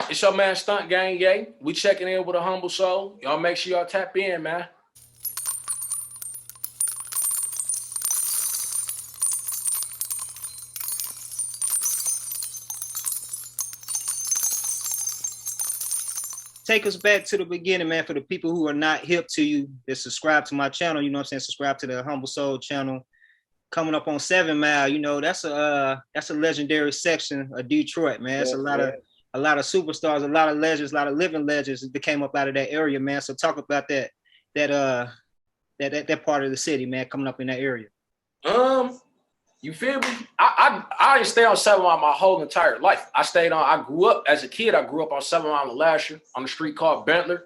It's your man Stunt Gang, yay. We checking in with a humble soul. Y'all make sure y'all tap in, man. Take us back to the beginning, man, for the people who are not hip to you that subscribe to my channel, you know what I'm saying? Subscribe to the Humble Soul channel. Coming up on 7 Mile, you know, that's a legendary section of Detroit, man. It's a lot of superstars, a lot of legends, a lot of living legends that came up out of that area, man. So talk about that part of the city, man, coming up in that area. You feel me? I didn't stay on 7 Mile my whole entire life. I grew up as a kid. I grew up on 7 Mile in Lasher on the street called Bentler.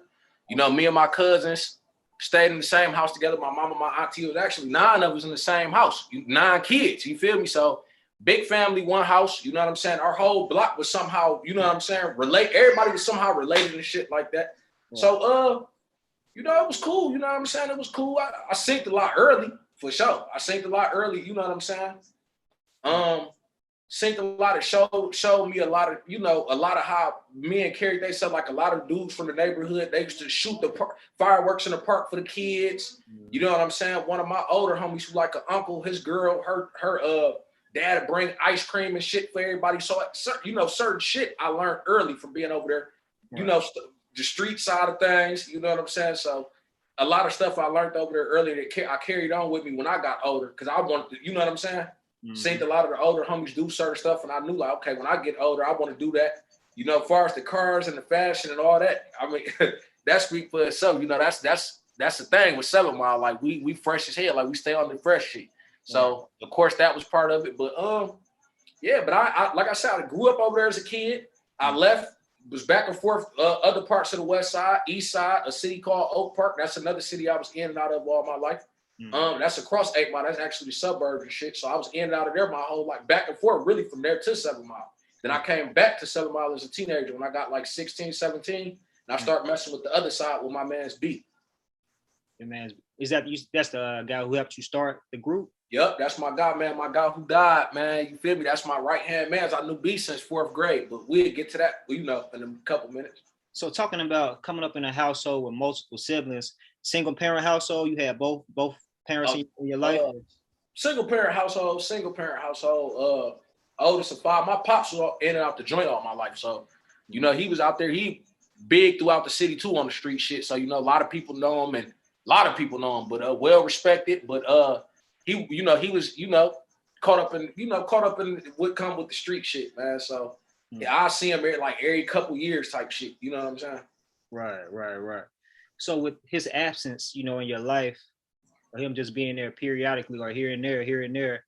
You know, me and my cousins stayed in the same house together. My mama, my auntie, it was actually 9 of us in the same house. 9 kids, you feel me? So big family, one house, you know what I'm saying? Our whole block was somehow, you know what I'm saying? Everybody was somehow related and shit like that. Yeah. So, you know, it was cool. You know what I'm saying? It was cool. I synced a lot early. For sure. I synced a lot early, you know what I'm saying? Synced a lot of showed me a lot of, you know, a lot of how me and Carrie, they said like a lot of dudes from the neighborhood, they used to shoot the fireworks in the park for the kids. You know what I'm saying? One of my older homies who like an uncle, his girl, her dad would bring ice cream and shit for everybody. So, you know, certain shit I learned early from being over there, you know, the street side of things, you know what I'm saying? So a lot of stuff I learned over there early that I carried on with me when I got older because I wanted to, you know what I'm saying? Seen a lot of the older homies do certain stuff, and I knew like, okay, when I get older, I want to do that. You know, as far as the cars and the fashion and all that, I mean, that speaks for itself. You know, that's the thing with 7 Mile. Like we fresh as hell, like we stay on the fresh shit. So of course that was part of it. But yeah, but I like I said, I grew up over there as a kid. I left, was back and forth other parts of the west side, east side, a city called Oak Park. That's another city I was in and out of all my life. That's across 8 Mile. That's actually the suburbs and shit. So I was in and out of there my whole life, back and forth, really from there to 7 Mile. Then I came back to 7 Mile as a teenager when I got like 16, 17, and I started messing with the other side with my man's B. Your man's, that's the guy who helped you start the group? Yep, that's my guy, man. My guy who died, man. You feel me? That's my right-hand man. I knew B since 4th grade, but we'll get to that, you know, in a couple minutes. So talking about coming up in a household with multiple siblings, single parent household, you had both parents in your life? Single parent household. Oldest of 5. My pops was in and out the joint all my life. So, you know, he was out there. He big throughout the city too on the street shit. So, you know, a lot of people know him but well respected. But he was, you know, caught up in what come with the street shit, man. So yeah, I see him every couple years type shit. You know what I'm saying? Right. So with his absence, you know, in your life, or him just being there periodically or here and there,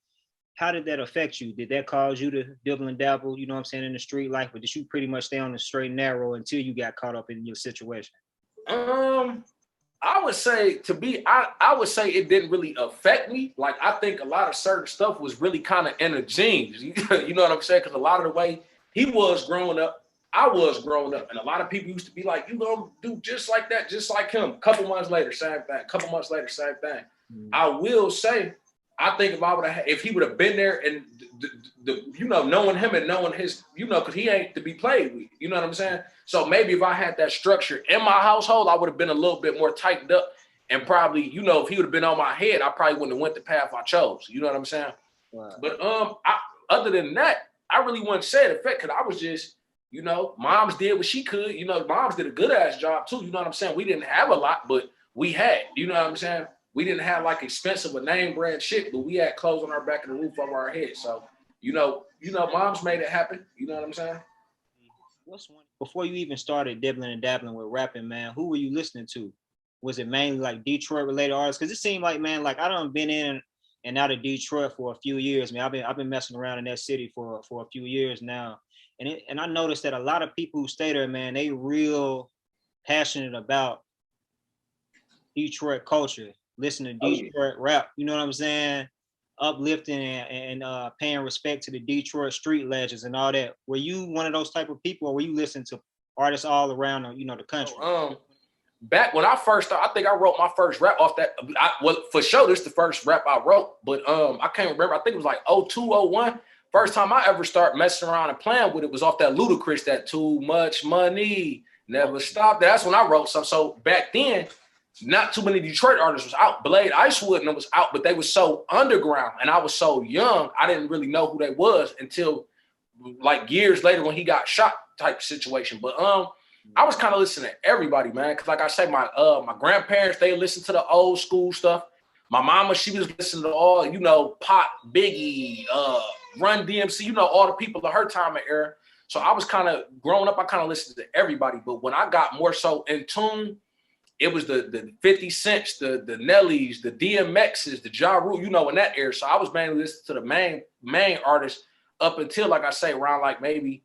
how did that affect you? Did that cause you to dibble and dabble, you know what I'm saying, in the street life? Or did you pretty much stay on the straight and narrow until you got caught up in your situation? I would say I would say it didn't really affect me. Like, I think a lot of certain stuff was really kind of in the genes. You know what I'm saying? Because a lot of the way he was growing up, I was growing up, and a lot of people used to be like, you gonna do just like that, just like him. A couple months later, same thing. Couple months later, same thing. I will say, I think if he would have been there and you know, knowing him and knowing his, you know, because he ain't to be played with, you know what I'm saying? So maybe if I had that structure in my household, I would have been a little bit more tightened up, and probably, you know, if he would have been on my head, I probably wouldn't have went the path I chose. You know what I'm saying? Wow. But other than that, I really wouldn't say it affect, because I was just, you know, moms did what she could. You know, moms did a good ass job too. You know what I'm saying? We didn't have a lot, but we had. You know what I'm saying? We didn't have like expensive or name brand shit, but we had clothes on our back and the roof over our head. So, you know, moms made it happen. You know what I'm saying? Before you even started dibbling and dabbling with rapping, man, who were you listening to? Was it mainly like Detroit related artists? Because it seemed like, man, like I done been in and out of Detroit for a few years, man. I've been messing around in that city for a few years now. And I noticed that a lot of people who stay there, man, they real passionate about Detroit culture, listening to Detroit rap, you know what I'm saying? Uplifting and paying respect to the Detroit street legends and all that. Were you one of those type of people, or were you listening to artists all around, you know, the country? Back when I first started, I think I wrote my first rap off that. Well, for sure, this is the first rap I wrote, but I can't remember. I think it was like 02, 01. First time I ever start messing around and playing with it was off that Ludacris, that Too Much Money, Never Stop. That's when I wrote something. So back then, not too many Detroit artists was out. Blade, Icewood, and them was out, but they was so underground, and I was so young, I didn't really know who they was until like years later when he got shot type situation. But I was kind of listening to everybody, man, because like I say, my grandparents, they listened to the old school stuff. My mama, she was listening to all, you know, Pop, Biggie, Run DMC, you know, all the people of her time and era. So I was kind of growing up, I kind of listened to everybody. But when I got more so in tune, it was the 50 Cents, the Nellies, the DMXs, the Ja Rule, you know, in that era. So I was mainly listening to the main artists up until, like I say, around like maybe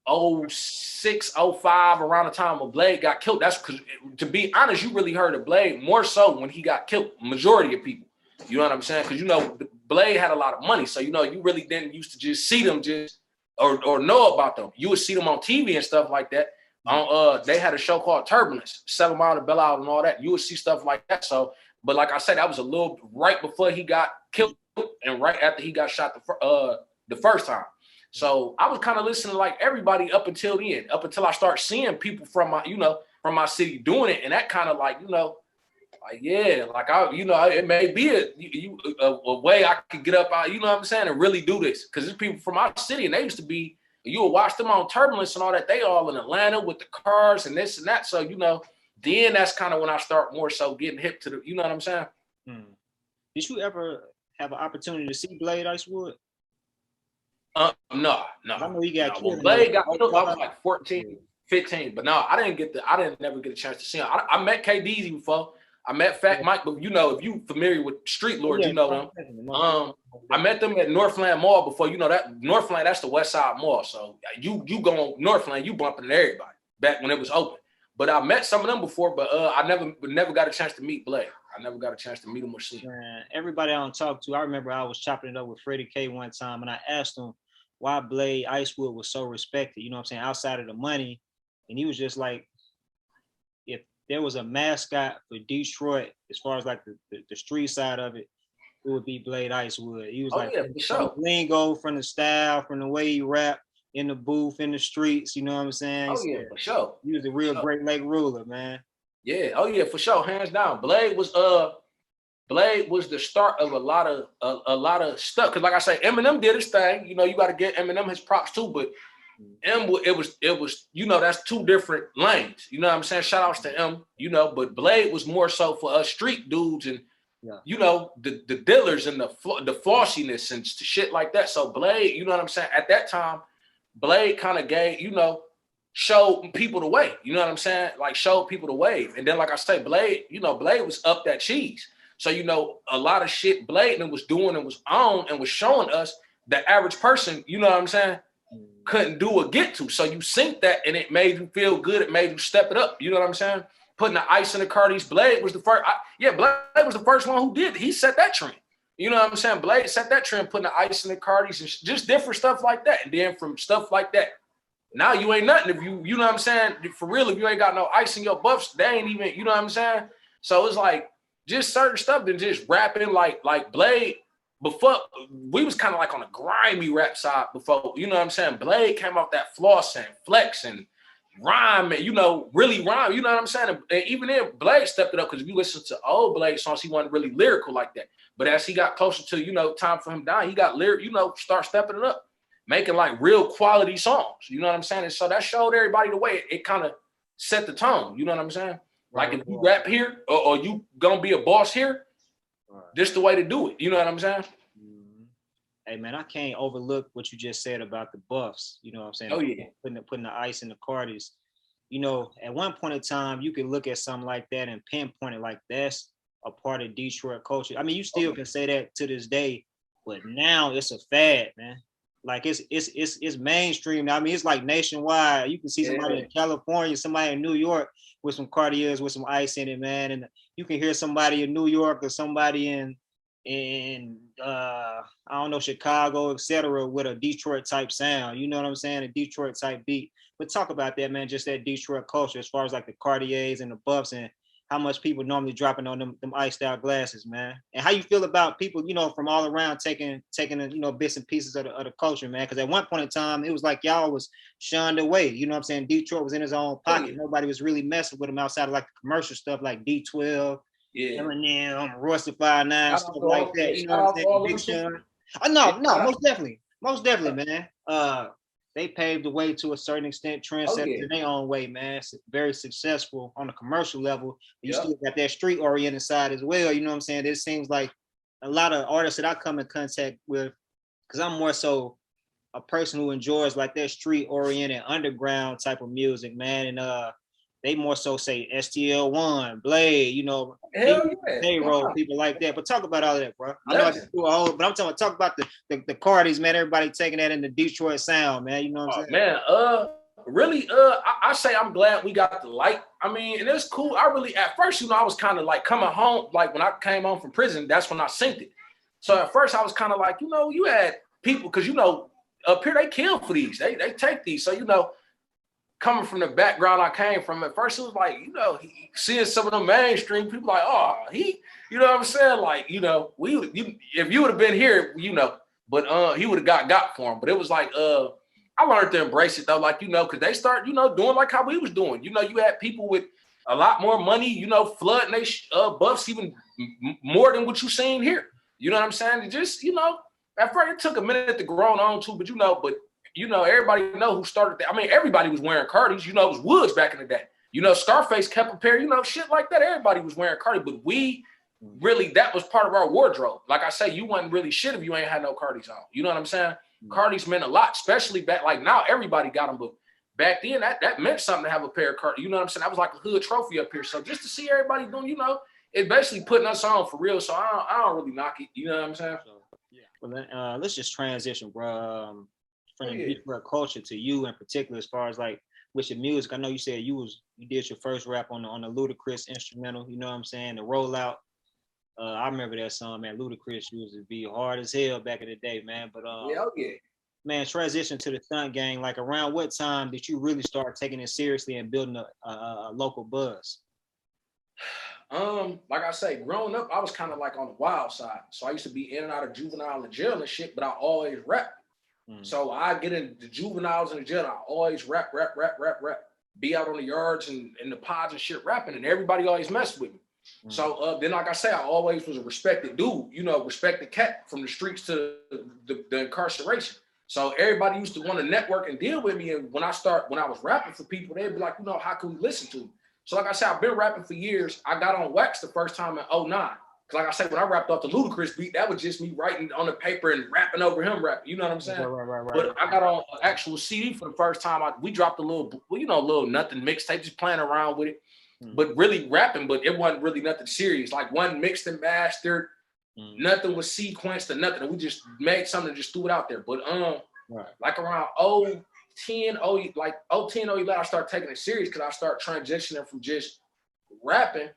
06, 05, around the time when Blade got killed. That's because, to be honest, you really heard of Blade more so when he got killed. Majority of people, you know what I'm saying? Because, you know, Blade had a lot of money. So, you know, you really didn't used to just see them or know about them. You would see them on TV and stuff like that. They had a show called Turbulence, 7 Mile to Belle Isle and all that. You would see stuff like that. So, but like I said, that was a little right before he got killed and right after he got shot the first time. So I was kind of listening to like everybody up until the end, up until I start seeing people from my, you know, from my city doing it. And that kind of like, you know, like, yeah, like you know, it may be a way I could get up out, you know what I'm saying, and really do this. Because there's people from my city and they used to be, you would watch them on Turbulence and all that. They all in Atlanta with the cars and this and that. So, you know, then that's kind of when I start more so getting hip to the, you know what I'm saying? Did you ever have an opportunity to see Blade Icewood? No. I know he got killed. When Blade got killed, I was like 14, 15. But no, I didn't never get a chance to see him. I met KDZ before. I met Fat Mike, but you know, if you familiar with Street Lords, you know them. I met them at Northland Mall before. You know that Northland, that's the West Side Mall. So you go on Northland, you bumping into everybody back when it was open. But I met some of them before, but I never got a chance to meet Blade. I never got a chance to meet him or see him. Man, everybody I don't talk to, I remember I was chopping it up with Freddie K one time, and I asked him why Blade Icewood was so respected, you know what I'm saying, outside of the money. And he was just like, if there was a mascot for Detroit, as far as like the street side of it, it would be Blade Icewood. He was sure. Lingo, from the style, from the way he rapped in the booth, in the streets, you know what I'm saying? Oh yeah, for sure. He was a real Great Lake ruler, man. Yeah, oh yeah, for sure, hands down. Blade was the start of a lot of stuff. Cause like I say, Eminem did his thing. You know, you got to get Eminem his props too. But it was you know, that's two different lanes. You know what I'm saying? Shout outs to M. You know, but Blade was more so for us street dudes and you know the dealers and the flossiness and shit like that. So Blade, you know what I'm saying? At that time, Blade kind of gave, you know, showed people the way. You know what I'm saying? Like showed people the way. And then like I say, Blade, you know, Blade was up that cheese. So, you know, a lot of shit Blade was doing and was on and was showing us the average person, you know what I'm saying, couldn't do or get to. So you sync that and it made you feel good. It made you step it up. You know what I'm saying? Putting the ice in the Cardi's. Blade was the first. Blade was the first one who did it. He set that trend. You know what I'm saying? Blade set that trend, putting the ice in the Cardi's and just different stuff like that. And then from stuff like that, now you ain't nothing. If you know what I'm saying? For real, if you ain't got no ice in your buffs, they ain't even, you know what I'm saying? So it's like, just certain stuff than just rapping like Blade. Before we was kind of like on a grimy rap side before, you know what I'm saying? Blade came off that floss and flex and rhyme and, you know, really rhyme, you know what I'm saying? And even then, Blade stepped it up because if you listen to old Blade songs, he wasn't really lyrical like that. But as he got closer to, you know, time for him down, he got lyric, you know, start stepping it up, making like real quality songs, you know what I'm saying? And so that showed everybody the way. It kind of set the tone, you know what I'm saying? Like if you rap here or you gonna be a boss here, this the way to do it. You know what I'm saying? Hey man, I can't overlook what you just said about the buffs. You know what I'm saying? Oh yeah. Putting the ice in the Cardis. You know, at one point in time, you could look at something like that and pinpoint it like that's a part of Detroit culture. I mean, you still can say that to this day, but now it's a fad, man. Like it's mainstream. I mean, it's like nationwide. You can see somebody in California, somebody in New York with some Cartiers with some ice in it, man. And you can hear somebody in New York or somebody in I don't know, Chicago, etc., with a Detroit type sound. You know what I'm saying? A Detroit type beat. But talk about that, man. Just that Detroit culture, as far as like the Cartiers and the buffs, and how much people normally dropping on them iced out glasses, man. And how you feel about people, you know, from all around taking you know, bits and pieces of the culture, man. Because at one point in time, it was like y'all was shunned away. You know what I'm saying? Detroit was in his own pocket. Nobody was really messing with him outside of like the commercial stuff like D12, Eminem, Royce the 5'9", stuff like that. You know what I'm saying? Big Sean. Oh, no, most definitely, man. They paved the way to a certain extent, trendsetters in their own way, man. Very successful on a commercial level. But you still got that street oriented side as well. You know what I'm saying? It seems like a lot of artists that I come in contact with, because I'm more so a person who enjoys like that street oriented underground type of music, man. And they more so say STL1, Blade, you know, payroll, people like that. But talk about all of that, bro. I know I just threw a whole, but I'm talk about the Cardis, man. Everybody taking that in the Detroit sound, man. You know what I'm saying? Man, really, I say I'm glad we got the light. I mean, and it's cool. I really, at first, you know, I was kind of like coming home, like when I came home from prison, that's when I synced it. So at first I was kind of like, you know, you had people, because, you know, up here they kill for these. They take these. So, you know, coming from the background I came from, at first it was like, you know, seeing some of the mainstream people like, oh, he, you know what I'm saying? Like, you know, if you would have been here, you know, but he would have got for him. But it was like, I learned to embrace it though, like, you know, because they start, you know, doing like how we was doing. You know, you had people with a lot more money, you know, flooding they buffs even more than what you seen here. You know what I'm saying? It just, you know, at first it took a minute to grow on too, but you know, everybody know who started that. I mean, everybody was wearing Cardis. You know, it was Woods back in the day. You know, Scarface kept a pair, you know, shit like that. Everybody was wearing Cardis, but we really, that was part of our wardrobe. Like I say, you wasn't really shit if you ain't had no Cardis on. You know what I'm saying? Cardis meant a lot, especially back, like now everybody got them, but back then that meant something to have a pair of Cardis. You know what I'm saying? That was like a hood trophy up here. So just to see everybody doing, you know, it's basically putting us on for real. So I don't really knock it. You know what I'm saying? So, yeah. Well, then, let's just transition, bro. From the Detroit culture to you in particular, as far as like with your music. I know you said you did your first rap on the Ludacris instrumental. You know what I'm saying? The rollout. I remember that song, man. Ludacris used to be hard as hell back in the day, man. But man, transition to the Stunt Gang. Like around what time did you really start taking it seriously and building a local buzz? Like I say, growing up, I was kind of like on the wild side. So I used to be in and out of juvenile and jail and shit, but I always rap. So I get into the juveniles in the jail. I always rap. Be out on the yards and in the pods and shit rapping, and everybody always messed with me. So then, like I say, I always was a respected dude, you know, respected cat from the streets to the incarceration. So everybody used to want to network and deal with me. And when I was rapping for people, they'd be like, you know, how can we listen to you? So like I said, I've been rapping for years. I got on wax the first time in 2009. Cause like I said, when I rapped off the Ludacris beat, that was just me writing on the paper and rapping over him rapping. You know what I'm saying? Right. But I got on an actual CD for the first time. We dropped a little nothing mixtape, just playing around with it, but really rapping. But it wasn't really nothing serious. Like one mixed and mastered, nothing was sequenced or nothing. We just made something and just threw it out there. But like around 010, 011, I started taking it serious because I started transitioning from just rapping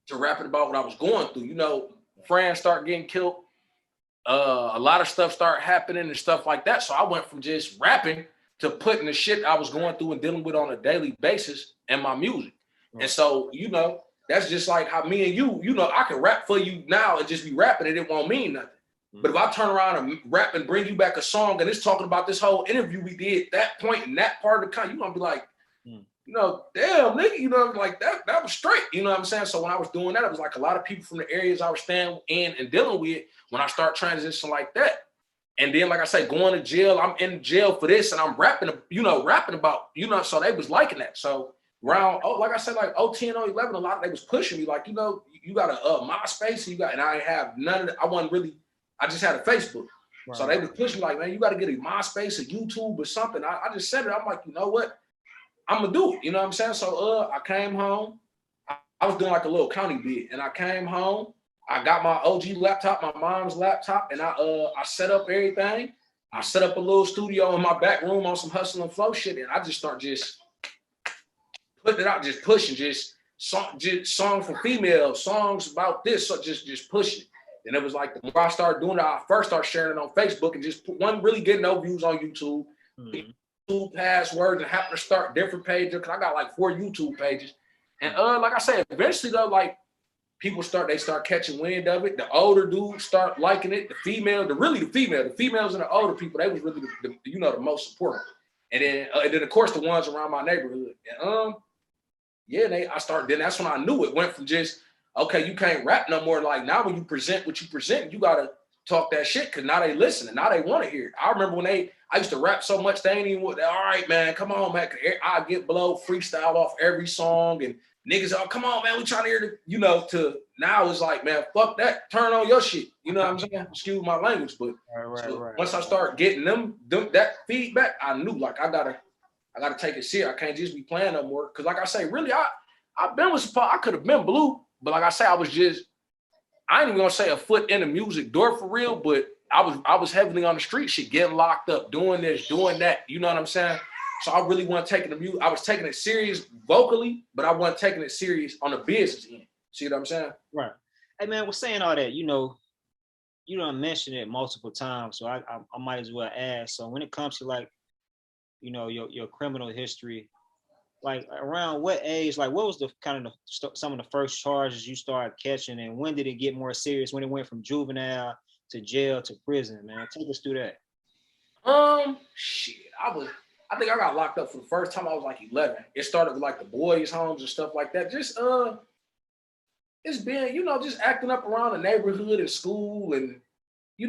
to rapping about what I was going through. You know, friends start getting killed. A lot of stuff started happening and stuff like that. So I went from just rapping to putting the shit I was going through and dealing with on a daily basis in my music. And so, you know, that's just like how me and you know, I can rap for you now and just be rapping and it won't mean nothing. But if I turn around and rap and bring you back a song and it's talking about this whole interview we did, that point in that part of the you're gonna be like, you know, damn, nigga, you know, like that was straight. You know what I'm saying? So when I was doing that, it was like a lot of people from the areas I was staying in and dealing with when I start transitioning like that. And then, like I say, going to jail, I'm in jail for this and I'm rapping about, you know, so they was liking that. So around, like I said, like 010, 011, a lot of they was pushing me, like, you know, you got a MySpace and I ain't have none of that. I just had a Facebook. Right. So they was pushing me like, man, you got to get a MySpace, a YouTube or something. I just said it. I'm like, you know what? I'm gonna do it, you know what I'm saying? So I came home. I was doing like a little county bid, and I came home. I got my OG laptop, my mom's laptop, and I set up everything. I set up a little studio in my back room on some hustle and flow shit, and I just start just putting it out, just pushing, just songs for females, songs about this, so just pushing. And it was like the more I started doing it, I first started sharing it on Facebook and just wasn't really getting no views on YouTube. Passwords and having to start different pages because I got like 4 YouTube pages. And like I said, eventually though, like people start catching wind of it. The older dudes start liking it. The females and the older people, they was really the most important. And then of course the ones around my neighborhood. And that's when I knew it went from just, okay, you can't rap no more. Like now when you present what you present, you gotta talk that shit because now they listening. Now they want to hear it. I remember when I used to rap so much, they ain't even, all right, man, come on, man. I get blow freestyle off every song and niggas, oh, come on, man, we trying to hear to now it's like, man, fuck that. Turn on your shit. You know what I'm saying? Excuse my language, but right. Once I start getting them that feedback, I knew like I gotta take it serious. I can't just be playing no more. Cause like I say, really, I've been with I could have been blue, but like I say, I ain't even gonna say a foot in the music door for real, but I was heavily on the street shit, getting locked up, doing this, doing that. You know what I'm saying? So I really wasn't taking the music. I was taking it serious vocally, but I wasn't taking it serious on the business end. See what I'm saying? Right. Hey man, we're saying all that, you don't mention it multiple times, so I might as well ask. So when it comes to like, your criminal history, like around what age, like what was the kind of some of the first charges you started catching, and when did it get more serious? When it went from juvenile to jail to prison, man? Take us through that. Shit, I think I got locked up for the first time I was like 11. It started with like the boys' homes and stuff like that. Just it's been, just acting up around the neighborhood and school, and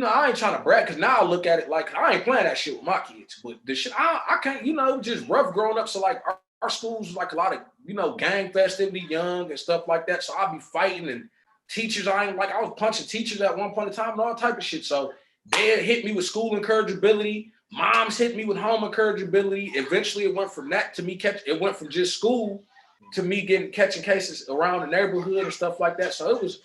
I ain't trying to brag because now I look at it like I ain't playing that shit with my kids. But the shit I can't, just rough growing up. So like our schools was like a lot of, gang festivity, young and stuff like that. So I'd be fighting and teachers, I was punching teachers at one point in time and all type of shit. So dad hit me with school incorrigibility. Moms hit me with home incorrigibility. Eventually it went from that to me it went from just school to me catching cases around the neighborhood and stuff like that. So it was,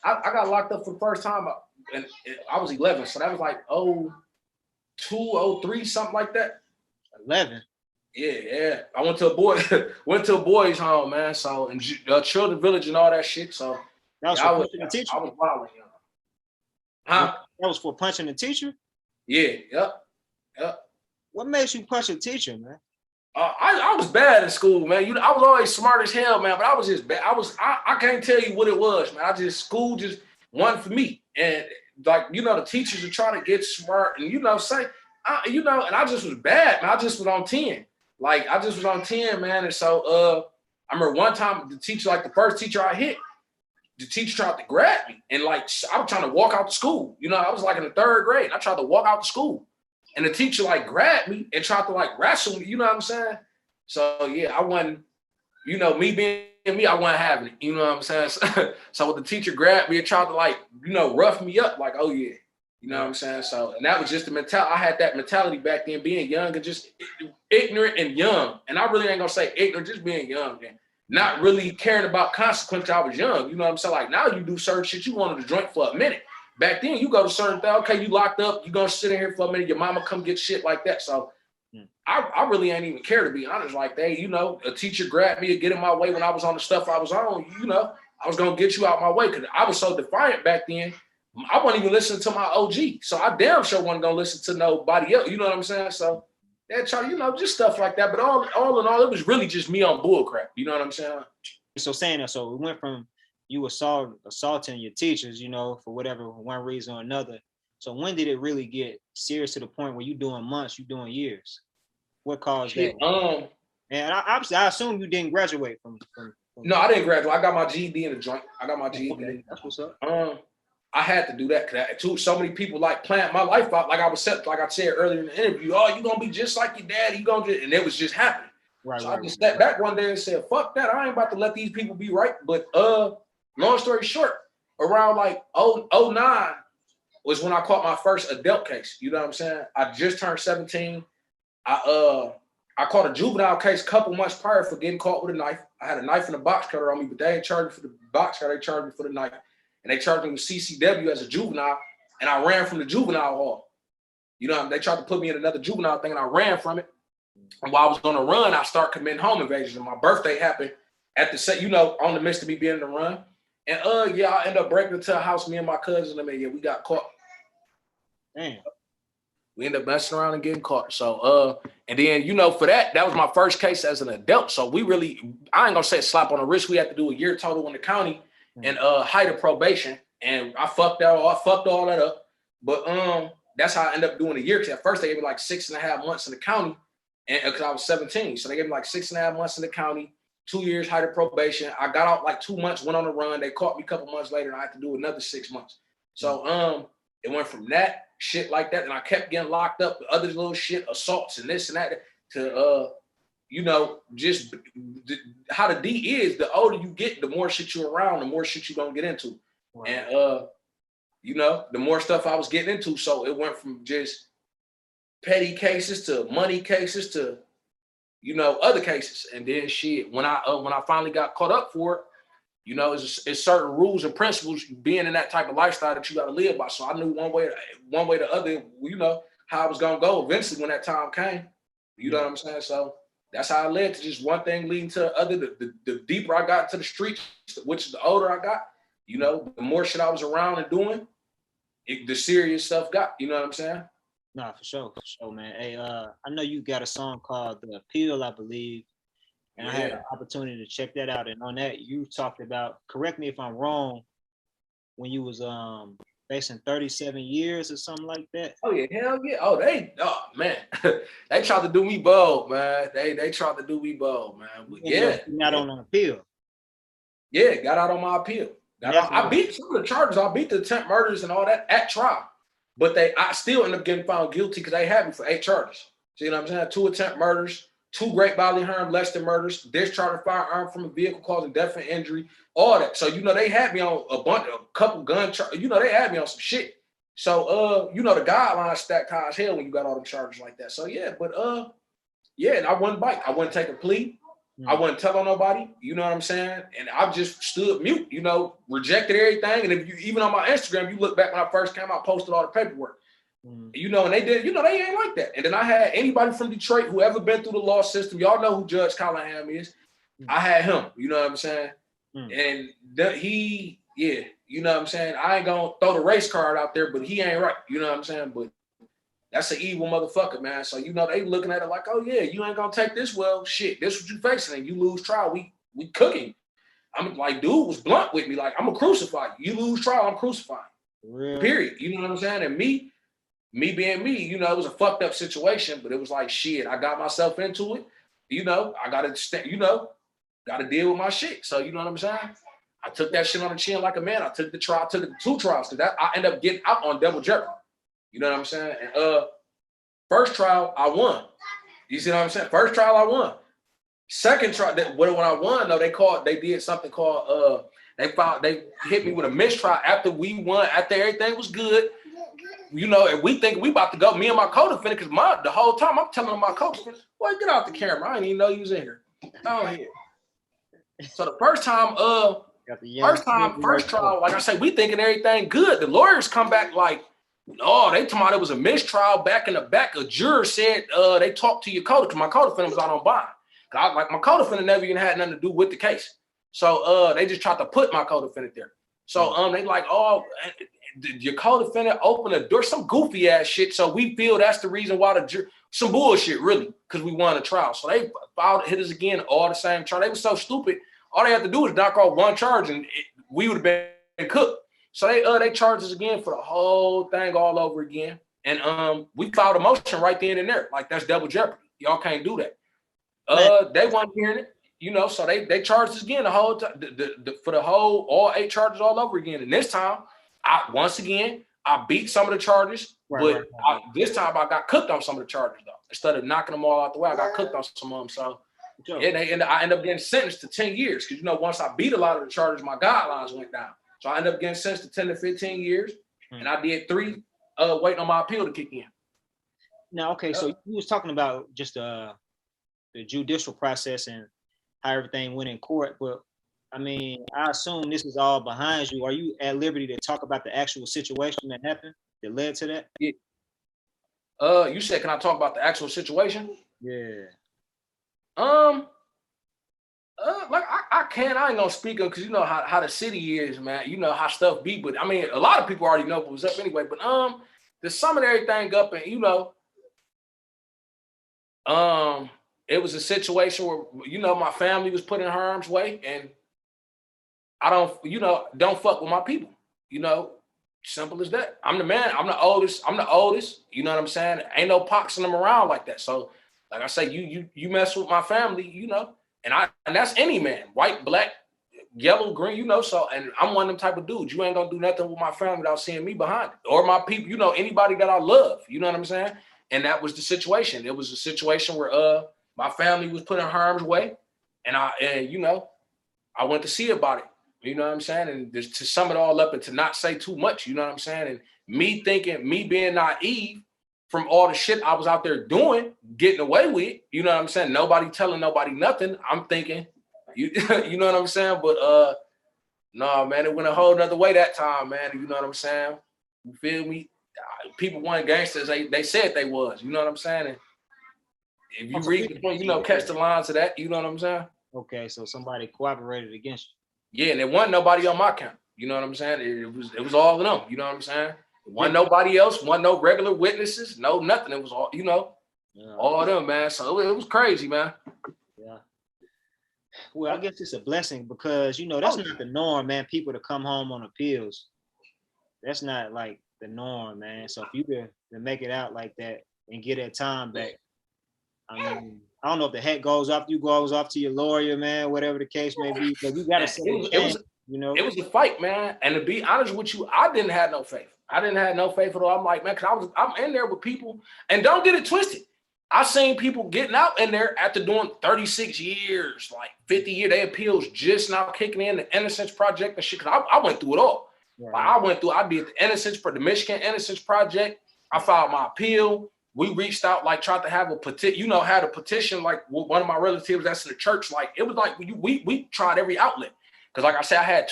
I got locked up for the first time and I was 11. So that was like 02, 03, something like that. 11. Yeah. I went to a boys' home, man. So in Children's Village and all that shit. So that was for punching the teacher. I was wilding, Huh? That was for punching the teacher. Yeah. Yep. What makes you punch a teacher, man? I was bad in school, man. I was always smart as hell, man. But I was just bad. I can't tell you what it was, man. School just wasn't for me. And like, the teachers are trying to get smart and, and I just was bad, man. I just was on 10. Like, I just was on 10, man. And so I remember one time the teacher, like the first teacher I hit, the teacher tried to grab me. And like, I was trying to walk out to school. I was like in the 3rd grade. And I tried to walk out to school. And the teacher like grabbed me and tried to like wrestle me. You know what I'm saying? So yeah, I wasn't, me being me, I wasn't having it. You know what I'm saying? So when the teacher grabbed me and tried to like, rough me up, like, oh yeah. You know what I'm saying? So, and that was just the mentality. I had that mentality back then, being young and just ignorant and young. And I really ain't gonna say ignorant, just being young and not really caring about consequences. I was young. You know what I'm saying? Like now you do certain shit, you wanted to drink for a minute. Back then you go to certain things, okay, you locked up, you gonna sit in here for a minute, your mama come get shit like that. So I really ain't even care, to be honest. Like they, a teacher grabbed me to get in my way when I was on the stuff I was on, I was gonna get you out my way because I was so defiant back then. I wasn't even listening to my OG. So I damn sure wasn't gonna listen to nobody else. You know what I'm saying? So that try, just stuff like that. But all in all, it was really just me on bull crap. You know what I'm saying? So saying that, so it went from you assaulting your teachers, for whatever one reason or another. So when did it really get serious to the point where you doing months, you doing years? What caused that? And I assume you didn't graduate from. No, I didn't graduate. I got my GED in the joint. I got my GED. Okay, that's what's up. I had to do that because so many people like planned my life out. Like I said earlier in the interview, oh, you gonna be just like your dad. And it was just happening. Right. So I just stepped back one day and said, fuck that. I ain't about to let these people be right. But long story short, around like 09 was when I caught my first adult case. You know what I'm saying? I just turned 17. I caught a juvenile case a couple months prior for getting caught with a knife. I had a knife and a box cutter on me, but they ain't charged me for the box cutter. They charged me for the knife. And they charged me with CCW as a juvenile, and I ran from the juvenile hall. They tried to put me in another juvenile thing, and I ran from it. And while I was on the run, I started committing home invasions. And my birthday happened at the set, on the midst of me being in the run. And I ended up breaking into a house, me and my cousin. We got caught. Damn. We ended up messing around and getting caught. So, and then, for that was my first case as an adult. So I ain't gonna say slap on the wrist. We had to do a year total in the county and height of probation. And I fucked all that up. But that's how I ended up doing a year. Cause at first they gave me like 6.5 months in the county, and because I was 17. So they gave me like 6.5 months in the county, 2 years height of probation. I got out like 2 months, went on the run. They caught me a couple months later, and I had to do another 6 months. So it went from that shit like that, and I kept getting locked up with other little shit, assaults and this and that, to just how the D is. The older you get, the more shit you're around, the more shit you're gonna get into. Right. And the more stuff I was getting into. So it went from just petty cases to money cases to other cases. And then shit, when I finally got caught up for it, it's certain rules and principles being in that type of lifestyle that you got to live by. So I knew one way or the other, how I was gonna go eventually when that time came. You know what I'm saying? So that's how I led to just one thing leading to the other. The deeper I got into the streets, which is the older I got, the more shit I was around and doing, the serious stuff got. You know what I'm saying? Nah, for sure, man. Hey, I know you got a song called "The Appeal," I believe. And I had an opportunity to check that out. And on that, you talked about, correct me if I'm wrong, when you was facing 37 years or something like that. Oh yeah, hell yeah. Oh man. They tried to do me bold, man. They tried to do me bold, man. But yeah. Not on an appeal. Yeah, got out on my appeal. I beat some of the charges. I beat the attempt murders and all that at trial. But I still ended up getting found guilty because they had me for 8 charges. See what I'm saying? 2 attempt murders, 2 great bodily harm, less than murders, discharging a firearm from a vehicle causing death and injury, all that. So, they had me on a couple gun charges. They had me on some shit. So, the guidelines stacked high as hell when you got all them charges like that. So, yeah, but, and I wouldn't bite. I wouldn't take a plea. I wouldn't tell on nobody. You know what I'm saying? And I just stood mute, rejected everything. And if you, even on my Instagram, you look back when I first came out, I posted all the paperwork. And they did, they ain't like that. And then I had anybody from Detroit who ever been through the law system. Y'all know who Judge Callahan is. I had him, you know what I'm saying? And he, you know what I'm saying? I ain't gonna throw the race card out there, but he ain't right. You know what I'm saying? But that's an evil motherfucker, man. So, they looking at it like, oh yeah, you ain't gonna take this. Well, shit, this what you facing. And you lose trial, we cooking. I'm like, dude was blunt with me. Like, I'm gonna crucify you. You lose trial, I'm crucifying. Period. You know what I'm saying? And me being me, it was a fucked up situation, but it was like, shit, I got myself into it. I gotta deal with my shit. So, you know what I'm saying? I took that shit on the chin like a man. I took the trial, took it to 2 trials, because I ended up getting out on double jeopardy. You know what I'm saying? And first trial, I won. You see what I'm saying? First trial, I won. Second trial, when I won, though, they did something called, they hit me with a mistrial after we won, after everything was good. And we think we about to go, me and my co-defendant, because the whole time I'm telling my co-defendant, boy, get out the camera. I didn't even know you was in here. Go ahead. So the first trial, like I say, we thinking everything good. The lawyers come back like, no, they told me it was a mistrial back in the back. A juror said they talked to your co-defendant, because my co-defendant was out on bond. My co-defendant never even had nothing to do with the case. So they just tried to put my co-defendant there. So they like, oh, your co-defendant opened a door, some goofy ass shit. So we feel that's the reason why the jury, some bullshit really, because we won a trial. So they hit us again, all the same charge. They were so stupid. All they had to do was knock off one charge and we would have been cooked. So they charged us again for the whole thing all over again. And we filed a motion right then and there. Like, that's double jeopardy. Y'all can't do that. They weren't hearing it, so they charged us again the whole time, for the whole, all 8 charges all over again. And this time, I beat some of the charges, this time I got cooked on some of the charges though. Instead of knocking them all out the way, I got cooked on some of them. So I ended up getting sentenced to 10 years because once I beat a lot of the charges, my guidelines went down. So I ended up getting sentenced to 10 to 15 years, and I did 3 waiting on my appeal to kick in. Now, okay, so you was talking about just the judicial process and how everything went in court, but I mean, I assume this is all behind you. Are you at liberty to talk about the actual situation that happened that led to that? Yeah. You said, can I talk about the actual situation? Yeah. Like I can. I ain't gonna speak on, because how the city is, man. You know how stuff be. But I mean, a lot of people already know what was up anyway. But to sum everything up, and it was a situation where my family was put in harm's way, and I don't fuck with my people. Simple as that. I'm the man. I'm the oldest. You know what I'm saying? Ain't no poxing them around like that. So, like I say, you mess with my family, and that's any man, white, black, yellow, green, So, and I'm one of them type of dudes. You ain't gonna do nothing with my family without seeing me behind it, or my people. Anybody that I love. You know what I'm saying? And that was the situation. It was a situation where my family was put in harm's way, and I went to see about it. You know what I'm saying? And just to sum it all up and to not say too much, you know what I'm saying? And me being naive from all the shit I was out there doing, getting away with, you know what I'm saying? Nobody telling nobody nothing. I'm thinking, you know what I'm saying? But no, man, it went a whole nother way that time, man. You know what I'm saying? You feel me? People weren't gangsters. They said they was, you know what I'm saying? And if you read the point, catch the lines of that, you know what I'm saying? Okay, so somebody cooperated against you. Yeah, and there wasn't nobody on my camp. You know what I'm saying? It was all of them. You know what I'm saying? It wasn't nobody else. Wasn't no regular witnesses. No nothing. It was all all of them, man. So it was crazy, man. Yeah. Well, I guess it's a blessing because that's not the norm, man. People to come home on appeals. That's not like the norm, man. So if you could make it out like that and get that time back, I mean, I don't know if the heck goes off to your lawyer, man, whatever the case may be, but you gotta say it was a fight, man. And to be honest with you, I didn't have no faith. I didn't have no faith at all. I'm like, man, because I'm in there with people, and don't get it twisted. I seen people getting out in there after doing 36 years, like 50 year day appeals, just now kicking in the Innocence Project and shit. Cause I went through it all. Right. Like I did the Michigan Innocence Project. I filed my appeal. We reached out, like tried to have a petition, had a petition, like one of my relatives that's in the church. Like it was like we tried every outlet. Cause like I said, I had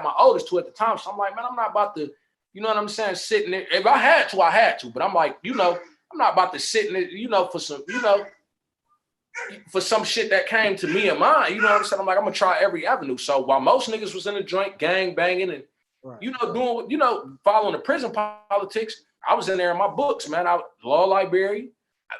my oldest two at the time. So I'm like, man, I'm not about to, you know what I'm saying, sitting there. If I had to, I had to. But I'm like, I'm not about to sit in it, for some, for some shit that came to me and mine. You know what I'm saying? I'm like, I'm gonna try every avenue. So while most niggas was in the joint, gang banging and doing, following the prison politics, I was in there in my books, man. I was law library.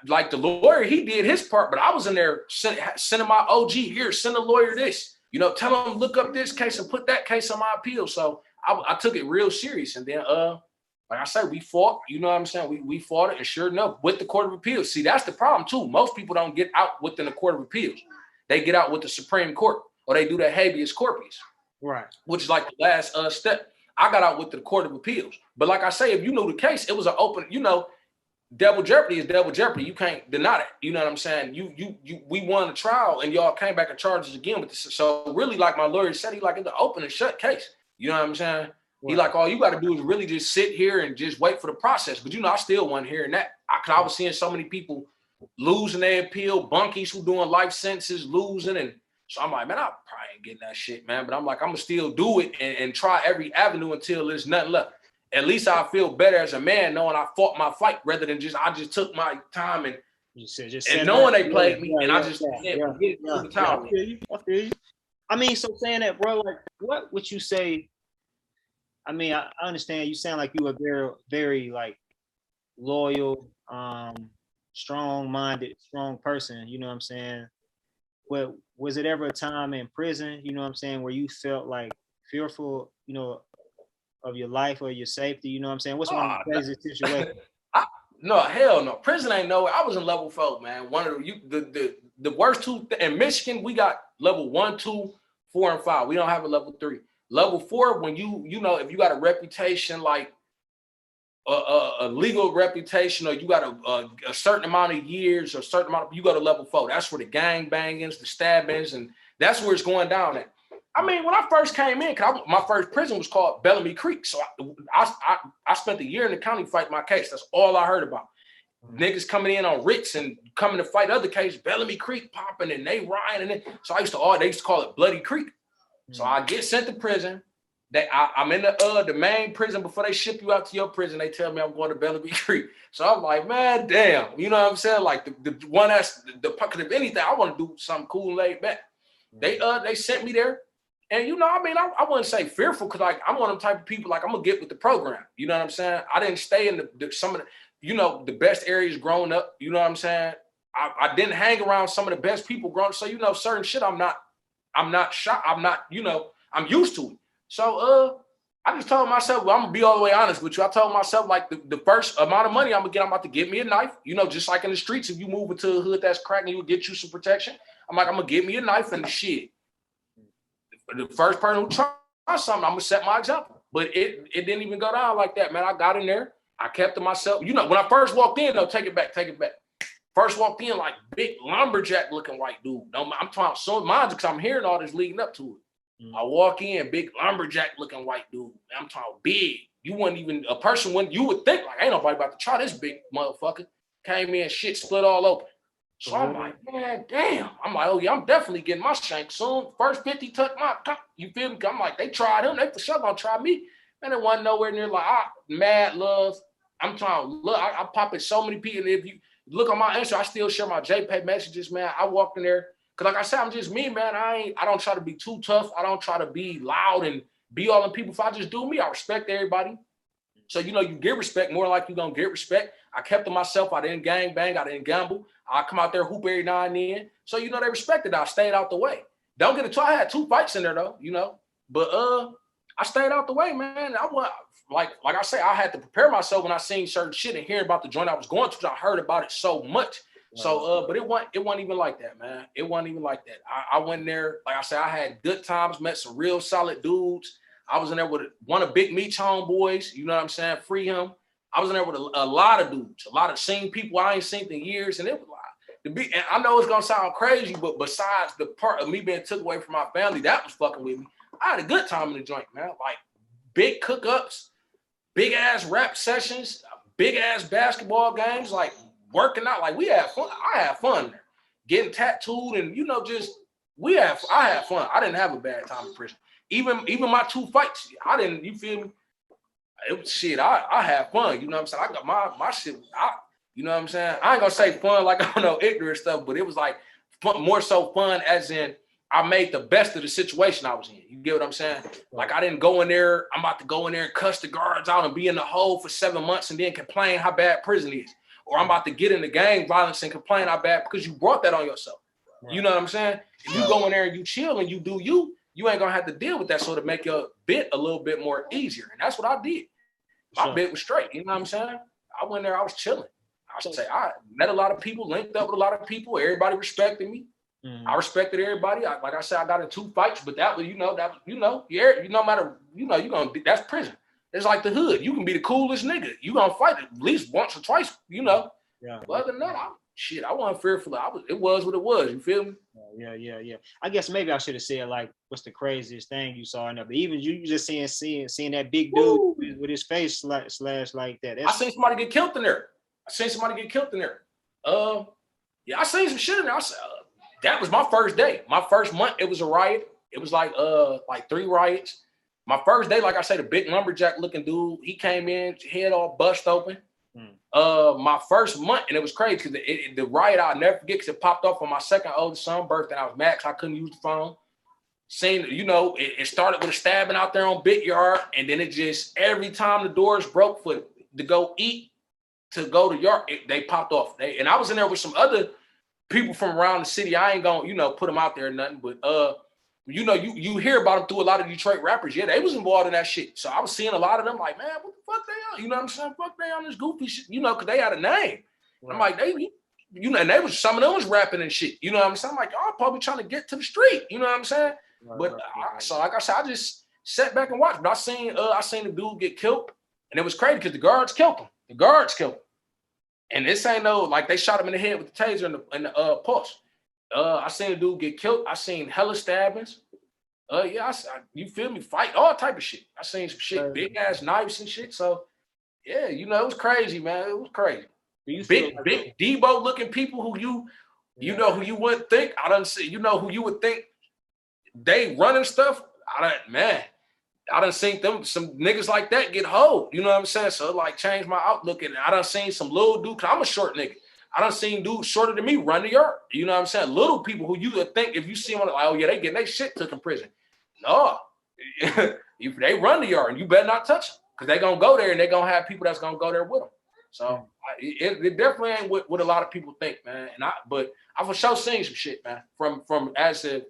Like the lawyer, he did his part, but I was in there sending my OG here, send a lawyer this, tell him look up this case and put that case on my appeal. So I took it real serious. And then, like I said, we fought, you know what I'm saying? We fought it, and sure enough, with the Court of Appeals. See, that's the problem too. Most people don't get out within the Court of Appeals. They get out with the Supreme Court, or they do that habeas corpus, right? Which is like the last step. I got out with the Court of Appeals. But like I say, if you knew the case, it was an open, double jeopardy is double jeopardy. You can't deny that. You know what I'm saying? We won the trial and y'all came back and charged us again with this. So really, like my lawyer said, he like it's an open and shut case. You know what I'm saying? Right. He like, all you got to do is really just sit here and just wait for the process. But I still wasn't hearing that. I was seeing so many people losing their appeal, bunkies who doing life sentences, losing. And so I'm like, man, I probably ain't getting that shit, man. But I'm like, I'm going to still do it and try every avenue until there's nothing left. At least I feel better as a man knowing I fought my fight rather than I just took my time and knowing they played me and I just took the time. I feel you. I mean, so saying that, bro, like, what would you say? I mean, I understand you sound like you a very, very like loyal, strong-minded, strong person. You know what I'm saying? Well, was it ever a time in prison, you know what I'm saying, where you felt like fearful, of your life or your safety? You know what I'm saying? What's one of the craziest situations? No, hell no. Prison ain't nowhere. I was in level 4, man. One of the worst two in Michigan, we got level 1, 2, 4, and 5. We don't have a level 3. Level 4, when if you got a reputation like a legal reputation, or you got a certain amount of years or a certain amount, you go to level 4. That's where the gang bangings, the stabbings, and that's where it's going down at. I mean, when I first came in, my first prison was called Bellamy Creek. So I spent a year in the county fighting my case. That's all I heard about. Niggas coming in on writs and coming to fight other cases. Bellamy Creek popping and they rioting. And so they used to call it Bloody Creek. So I get sent to prison. I'm in the main prison before they ship you out to your prison. They tell me I'm going to Bellamy Creek. So I'm like, man, damn. You know what I'm saying? Like the one that's the pocket of anything, I want to do something cool and laid back. They sent me there. And you know, I mean, I wouldn't say fearful because like I'm one of them type of people, like I'm gonna get with the program. You know what I'm saying? I didn't stay in some of the, you know, the best areas growing up. You know what I'm saying? I didn't hang around some of the best people growing up. So, you know, certain shit I'm not shocked. I'm not, you know, I'm used to it. So I just told myself, well, I'm gonna be all the way honest with you. I told myself like the first amount of money I'm about to get me a knife. You know, just like in the streets, if you move into a hood that's cracking, you'll get you some protection. I'm gonna get me a knife and the shit. The first person who tries something, I'm gonna set my example. But it didn't even go down like that, man. I got in there, I kept to myself. You know, when I first walked in, though, take it back. First walked in like big lumberjack looking white dude. I'm talking so mind because I'm hearing all this leading up to it. I walk in, big lumberjack looking white dude. I'm talking big. You wouldn't even a person when you would think like ain't nobody about to try this big motherfucker. Came in, shit split all open. So I'm like, man, damn. I'm like, oh yeah, I'm definitely getting my shank soon. First 50 touch my, you feel me? I'm like, they tried him, they for sure gonna try me. And it wasn't nowhere near like, mad love. I'm trying to look, I pop it so many people. And if you look on my Insta, I still share my JPay messages, man. I walked in there, cause like I said, I'm just me, man. I don't try to be too tough. I don't try to be loud and be all in people. If I just do me, I respect everybody. So, you know, you get respect more like you're going to get respect. I kept to myself. I didn't gang bang. I didn't gamble. I come out there, hoop every now and then. So, you know, they respected. I stayed out the way. Don't get it too. I had 2 fights in there, though, you know. But I stayed out the way, man. I was like I say, I had to prepare myself when I seen certain shit and hearing about the joint I was going to. I heard about it so much. So, but it wasn't even like that, man. It wasn't even like that. I went there, like I said, I had good times, met some real solid dudes. I was in there with one of Big Meech's homeboys, you know what I'm saying? Free him. I was in there with a lot of dudes, a lot of seen people I ain't seen in years. And it was like, and I know it's gonna sound crazy, but besides the part of me being took away from my family, that was fucking with me. I had a good time in the joint, man. Like big cook-ups, big ass rap sessions, big ass basketball games, like working out. Like we had fun. I had fun there. Getting tattooed and you know, I had fun. I didn't have a bad time in prison. Even my 2 fights, I didn't, you feel me? It was shit, I had fun, you know what I'm saying? I got my shit, you know what I'm saying? I ain't gonna say fun like I don't know ignorant stuff, but it was like fun, more so fun as in I made the best of the situation I was in. You get what I'm saying? Like I didn't go in there, I'm about to go in there and cuss the guards out and be in the hole for 7 months and then complain how bad prison is. Or I'm about to get into gang violence and complain how bad because you brought that on yourself. Right. You know what I'm saying? If you go in there and you chill and you do you ain't gonna have to deal with that, so to make your bit a little bit more easier. And that's what I did. My bit was straight. You know what I'm saying? I went there, I was chilling. I met a lot of people, linked up with a lot of people. Everybody respected me. I respected everybody. Like I said, I got in 2 fights, but that was, no matter, you're gonna be, that's prison. It's like the hood. You can be the coolest nigga. You gonna fight at least once or twice, Yeah. But other than that, I wasn't fearful. It was what it was. You feel me? Yeah. I guess maybe I should have said like, what's the craziest thing you saw in there? But even you just seeing that big dude with his face slash like that. I seen somebody get killed in there. I seen some shit in there. That was my first day. My first month, it was a riot. It was like 3 riots. My first day, like I said, the big lumberjack looking dude, he came in, head all bust open. My first month, and it was crazy because the riot I'll never forget because it popped off on my second oldest son's birthday. I was mad because I couldn't use the phone. It started with a stabbing out there on Big Yard, and then it just every time the doors broke to go eat, to go to yard, they popped off. And I was in there with some other people from around the city. I ain't gonna put them out there or nothing, but you hear about them through a lot of Detroit rappers. Yeah, they was involved in that shit. So I was seeing a lot of them like, man, what the fuck they on? You know what I'm saying? Fuck they on this goofy shit, because they had a name. Right. I'm like, and they was, some of them was rapping and shit. You know what I'm saying? I'm like, y'all probably trying to get to the street. You know what I'm saying? Right, so like I said, I just sat back and watched. But I seen the dude get killed, and it was crazy because the guards killed him. And this ain't like they shot him in the head with the taser in the pulse. I seen a dude get killed. I seen hella stabbings. You feel me? Fight, all type of shit. I seen some shit, big ass knives and shit. So yeah, it was crazy, man. It was crazy. Big Debo looking people who who you wouldn't think. I done see, who you would think they running stuff. I done seen some niggas like that get hold. You know what I'm saying? So it like changed my outlook. And I done seen some little dude, cause I'm a short nigga. I done seen dudes shorter than me run the yard. You know what I'm saying? Little people who you would think if you see them like, oh yeah, they getting their shit took in prison. No, if they run the yard, and you better not touch them because they're gonna go there and they're gonna have people that's gonna go there with them. So it definitely ain't what a lot of people think, man. But I for sure seen some shit, man. From as a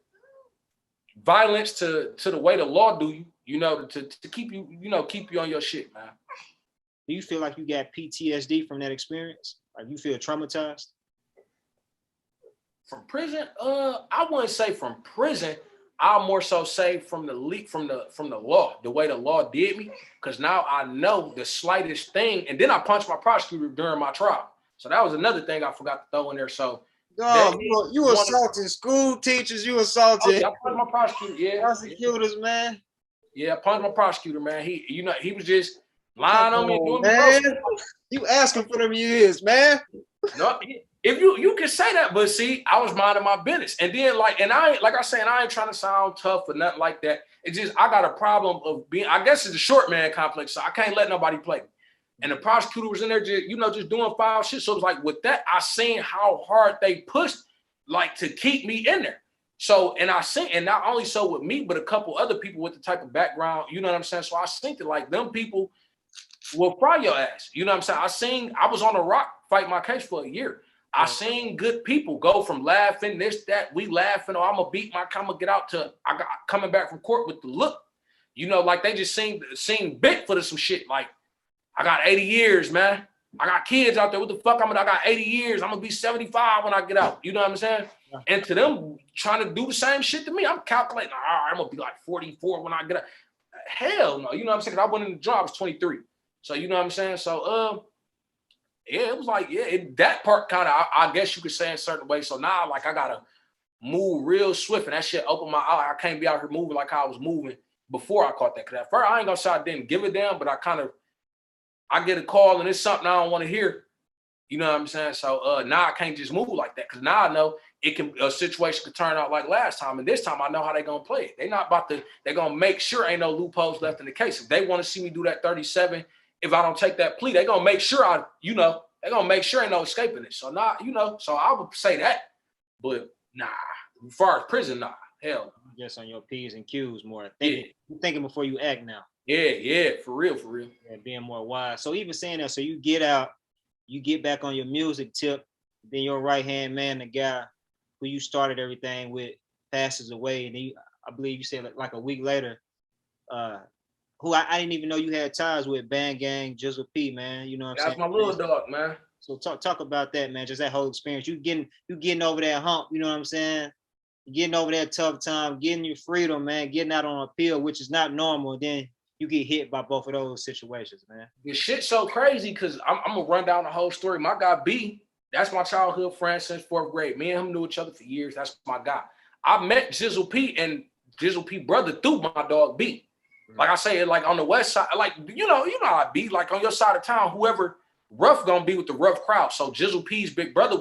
violence to the way the law do you, to keep you, keep you on your shit, man. Do you feel like you got PTSD from that experience? Like you feel traumatized? From prison? I wouldn't say from prison. I'll more so say from the law, the way the law did me, because now I know the slightest thing, and then I punched my prosecutor during my trial. So that was another thing I forgot to throw in there. So you assaulting school teachers, you assaulting I punched my prosecutor, prosecutors, man. Yeah, I punched my prosecutor, man. He was just lying on me and doing man. You asking for them years, man. No, if you can say that, but see, I was minding my business, and then I ain't trying to sound tough or nothing like that. It's just I got a problem of being. I guess it's a short man complex, so I can't let nobody play me. And the prosecutor was in there just doing foul shit. So it was like with that, I seen how hard they pushed to keep me in there. So and not only so with me, but a couple other people with the type of background, you know what I'm saying? So I seen that them people will fry your ass. You know what I'm saying? I was on the rock fight my case for a year. I seen good people go from laughing, this, that, we laughing, or I'm gonna beat my get out to I got coming back from court with the look. They just seemed big for some shit. Like, I got 80 years, man. I got kids out there. What the fuck? I got 80 years. I'm gonna be 75 when I get out. You know what I'm saying? Yeah. And to them trying to do the same shit to me, I'm calculating, all right, I'm gonna be like 44 when I get out. Hell no, you know what I'm saying? I went in the job, I was 23. So you know what I'm saying? So it was that part kind of I guess you could say in a certain way. So now I gotta move real swift, and that shit opened my eye. I can't be out here moving like how I was moving before I caught that. Cause at first I ain't gonna say I didn't give a damn, but I get a call and it's something I don't want to hear. You know what I'm saying? So now I can't just move like that, because now I know a situation could turn out like last time, and this time I know how they're gonna play it. They're gonna make sure ain't no loopholes left in the case. If they want to see me do that 37. If I don't take that plea, they're gonna make sure they're gonna make sure ain't no escaping it. So so I would say that. But nah, as far as prison, nah, hell. Just on your P's and Q's more. You're thinking before you act now. Yeah, for real. Yeah, being more wise. So even saying that, so you get out, you get back on your music tip, then your right-hand man, the guy who you started everything with, passes away. And I believe you said like a week later, who I didn't even know you had ties with, BandGang, Jizzle P, man. You know what I'm saying? That's my little dog, man. So talk about that, man. Just that whole experience. You getting over that hump, you know what I'm saying? Getting over that tough time, getting your freedom, man, getting out on appeal, which is not normal. And then you get hit by both of those situations, man. The shit's so crazy because I'm gonna run down the whole story. My guy B, that's my childhood friend since 4th grade. Me and him knew each other for years. That's my guy. I met Jizzle P and Jizzle P brother through my dog B. Like I say, on the west side, you know how I be, on your side of town, whoever rough gonna be with the rough crowd. So Jizzle P's big brother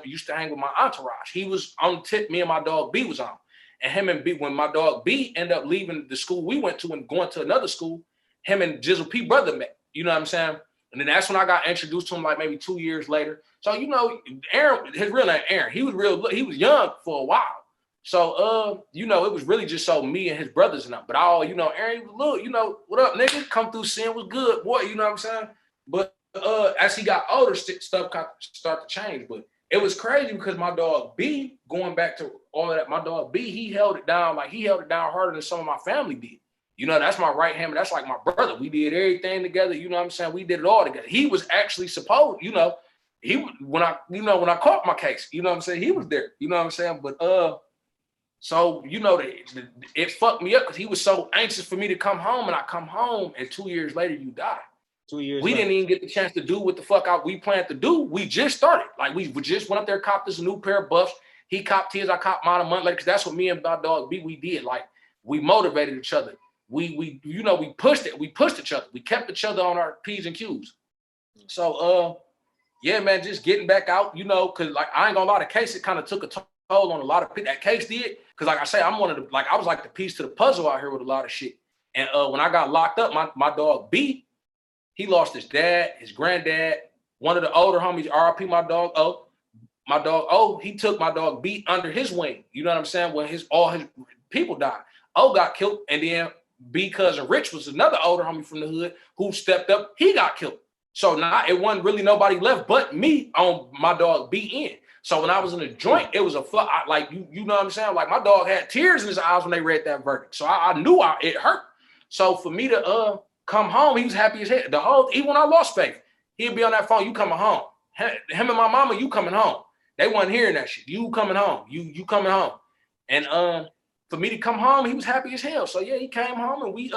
used to hang with my entourage. He was on the tip me and my dog B was on. And him and B, when my dog B ended up leaving the school we went to and going to another school, him and Jizzle P brother met. You know what I'm saying? And then that's when I got introduced to him maybe 2 years later. So, Aaron, his real name Aaron, he was young for a while. So, it was really just so me and his brothers and them. But Aaron was little, what up, nigga? Come through, seeing was good, boy, you know what I'm saying? But as he got older, stuff started to change. But it was crazy because my dog B, going back to all of that, my dog B, he held it down harder than some of my family did. That's my right hand, that's like my brother. We did everything together, you know what I'm saying? We did it all together. He was actually supposed, when I caught my case, you know what I'm saying? He was there, you know what I'm saying? But so it fucked me up because he was so anxious for me to come home, and I come home, and 2 years later you die. 2 years. We didn't even get the chance to do what the fuck we planned to do. We just started. We just went up there, copped this new pair of buffs. He copped his, I copped mine a month later, because that's what me and my dog B we did. We motivated each other. We pushed it. We pushed each other. We kept each other on our P's and Q's. So yeah, man, just getting back out, because I ain't gonna lie, the case, it kind of took a toll on a lot of people. That case did, because I say, I'm one of the, I was like the piece to the puzzle out here with a lot of shit. And when I got locked up, my dog B, he lost his dad, his granddad, one of the older homies, RIP my dog O. My dog O, he took my dog B under his wing. You know what I'm saying? When all his people died. O got killed, and then B cousin Rich was another older homie from the hood who stepped up. He got killed. So now it wasn't really nobody left but me on my dog B in. So when I was in the joint, it was like you know what I'm saying? Like my dog had tears in his eyes when they read that verdict. So I knew it hurt. So for me to come home, he was happy as hell. Even when I lost faith, he'd be on that phone, you coming home. Him and my mama, you coming home. They wasn't hearing that shit. You coming home. You coming home. And for me to come home, he was happy as hell. So yeah, he came home and we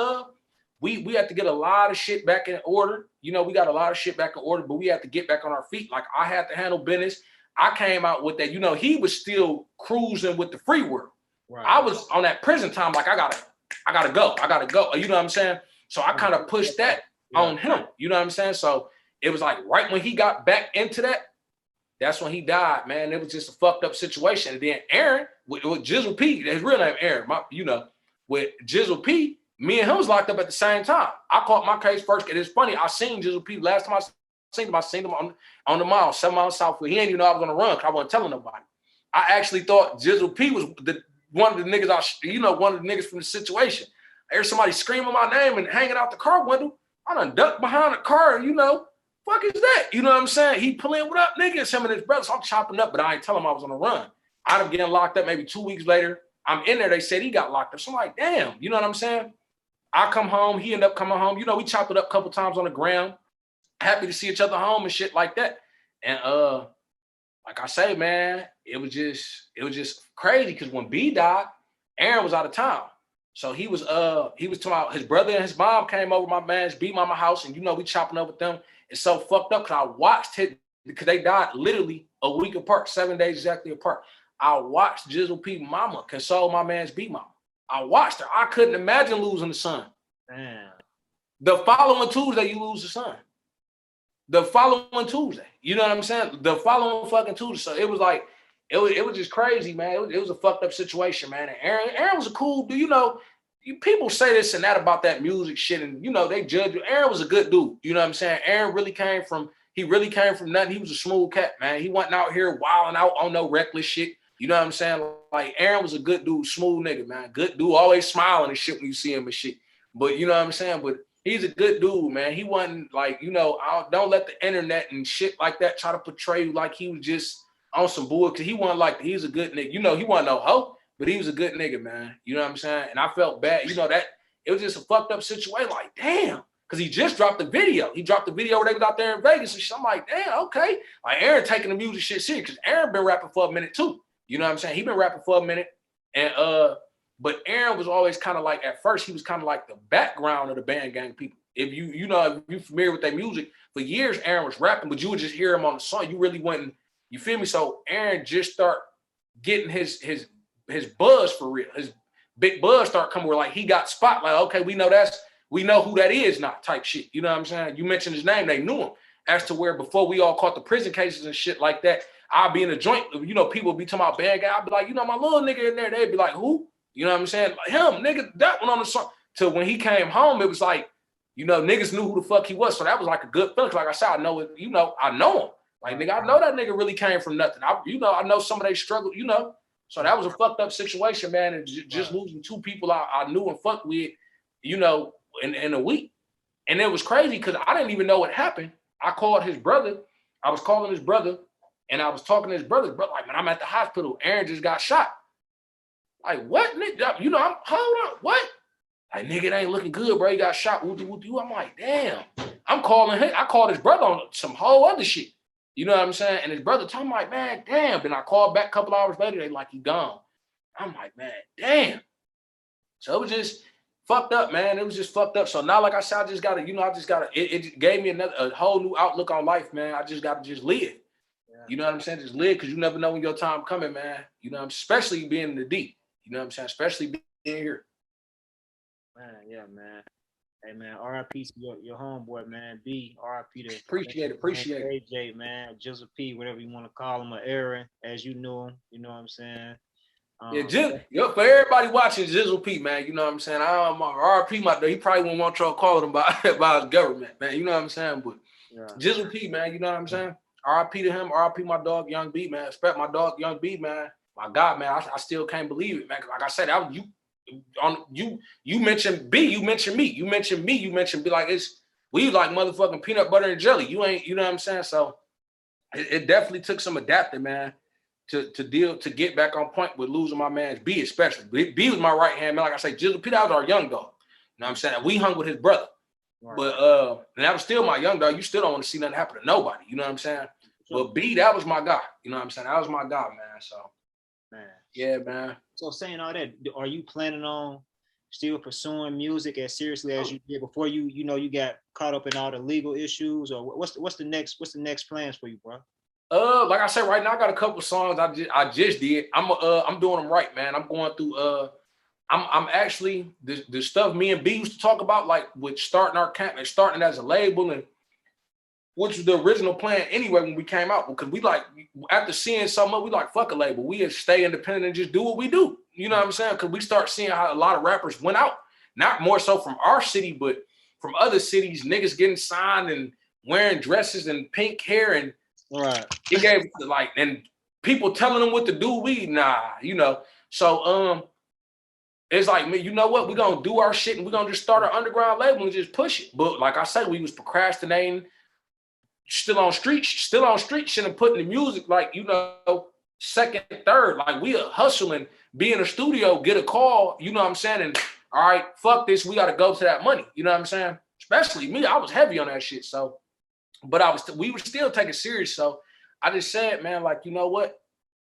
had to get a lot of shit back in order. You know, we got a lot of shit back in order, but we had to get back on our feet. Like I had to handle business. I came out with that. You know, he was still cruising with the free world. Right. I was on that prison time. Like I gotta go. You know what I'm saying? So I kind of pushed that on him. You know what I'm saying? So it was like right when he got back into that, that's when he died, man. It was just a fucked up situation. And then Aaron with Jizzle P, his real name Aaron, with Jizzle P, me and him was locked up at the same time. I caught my case first. And it's funny, I seen Jizzle P last time I seen him on the mile, 7 miles south. He didn't even know I was gonna run because I wasn't telling nobody. I actually thought Jizzle P was one of the niggas one of the niggas from the situation. I heard somebody screaming my name and hanging out the car window. I done ducked behind the car and fuck is that? You know what I'm saying? He pulling, what up, nigga? It's him and his brother. So I'm chopping up, but I ain't telling him I was on the run. I ended up getting locked up maybe 2 weeks later. I'm in there. They said he got locked up. So I'm like, damn, you know what I'm saying? I come home. He ended up coming home. You know, we chopped it up a couple times on the ground. Happy to see each other home and shit like that. And like I say, man, it was just crazy because when B died, Aaron was out of town. So he was talking about his brother and his mom came over my man's B mama house, and we chopping up with them. It's so fucked up because I watched it because they died literally a week apart, 7 days exactly apart. I watched Jizzle P mama console my man's B mama. I watched her. I couldn't imagine losing the son. Damn. The following Tuesday, you lose the son. The following Tuesday, you know what I'm saying? The following fucking Tuesday. So it was like, it was just crazy, man. It was a fucked up situation, man. And Aaron was a cool dude. People say this and that about that music shit, and they judge you. Aaron was a good dude. You know what I'm saying? Aaron really came from nothing. He was a smooth cat, man. He wasn't out here wilding out on no reckless shit. You know what I'm saying? Like Aaron was a good dude, smooth nigga, man. Good dude, always smiling and shit when you see him and shit. But you know what I'm saying? But he's a good dude, man. He wasn't like, don't let the internet and shit like that try to portray you like he was just on some bull, because he wasn't like, he's a good nigga. He wasn't no hoe, but he was a good nigga, man. You know what I'm saying? And I felt bad, that it was just a fucked up situation. Like, damn, because he just dropped the video. He dropped the video where they was out there in Vegas and shit. I'm like, damn, okay. Like Aaron taking the music shit serious, because Aaron been rapping for a minute too. You know what I'm saying? He been rapping for a minute. And but Aaron was always kind of like, at first, he was kind of like the background of the BandGang people. If you're familiar with their music, for years Aaron was rapping, but you would just hear him on the song. You really wouldn't, you feel me? So Aaron just start getting his buzz for real. His big buzz start coming where like he got spotlight. Okay, we know who that is now type shit. You know what I'm saying? You mentioned his name, they knew him. As to where before we all caught the prison cases and shit like that, I'll be in a joint, people be talking about BandGang. I'll be like, my little nigga in there. They'd be like, who? You know what I'm saying? Like, him, nigga, that one on the song. Till when he came home, it was like, niggas knew who the fuck he was. So that was like a good feeling. Like I said, I know it, I know him. Like, nigga, I know that nigga really came from nothing. I know some of they struggled, So that was a fucked up situation, man. And just losing two people I knew and fucked with, in a week. And it was crazy because I didn't even know what happened. I called his brother. I was calling his brother and I was talking to his brother. But like, man, I'm at the hospital. Aaron just got shot. Like, what, nigga? I'm, hold on, what? Like, nigga, it ain't looking good, bro. He got shot. I'm like, damn. I'm calling him. I called his brother on some whole other shit. You know what I'm saying? And his brother told me, like, man, damn. Then I called back a couple hours later. They like, he gone. I'm like, man, damn. So it was just fucked up, man. It was just fucked up. So now, like I said, I just gotta, it gave me a whole new outlook on life, man. I just gotta just live. Yeah. You know what I'm saying? Just live, because you never know when your time coming, man. Especially being in the D. You know what I'm saying? Especially being here. Man, yeah, man. Hey, man, RIP to your homeboy, man. B, RIP to Appreciate it. AJ, man, Jizzle P, whatever you want to call him, or Aaron, as you knew him. You know what I'm saying? For everybody watching Jizzle P, man, you know what I'm saying? I'm RIP, my dog. He probably won't want y'all calling him by his government, man. You know what I'm saying? But yeah. Jizzle P, man, you know what I'm saying? RIP to him, RIP my dog, Young B, man. Respect my dog, Young B, man. My God, man, I still can't believe it, man. Like I said, on you mentioned B, you mentioned me, you mentioned me, you mentioned B. Like we like motherfucking peanut butter and jelly. You ain't, you know what I'm saying? So it definitely took some adapting, man, to get back on point with losing my man's B, especially. B was my right hand man. Like I say, Jizzle Peter was our young dog. You know what I'm saying? We hung with his brother. Right. But and that was still my young dog. You still don't want to see nothing happen to nobody. You know what I'm saying? Sure. But B, that was my guy. You know what I'm saying? That was my guy, man. So man. Yeah, man. So saying all that, are you planning on still pursuing music as seriously as you did before you got caught up in all the legal issues, or what's the next plans for you, bro? Like I said, right now I got a couple songs I just did. I'm doing them right, man. I'm going through I'm actually the stuff me and B used to talk about, like with starting our camp and starting as a label, and which was the original plan anyway when we came out, because we like, after seeing so much, we like, fuck a label. We just stay independent and just do what we do. You know what I'm saying? Because we start seeing how a lot of rappers went out, not more so from our city, but from other cities, niggas getting signed and wearing dresses and pink hair, and right. It gave like, and people telling them what to do. So it's like, man, you know what? We're gonna do our shit and we're gonna just start our underground label and just push it. But like I said, we was procrastinating. Still on street shit and putting the music, like, second, third. Like, we are hustling, be in a studio, get a call, you know what I'm saying? And all right, fuck this, we gotta go to that money. You know what I'm saying? Especially me, I was heavy on that shit. So, but we were still taking serious. So I just said, man, like, you know what?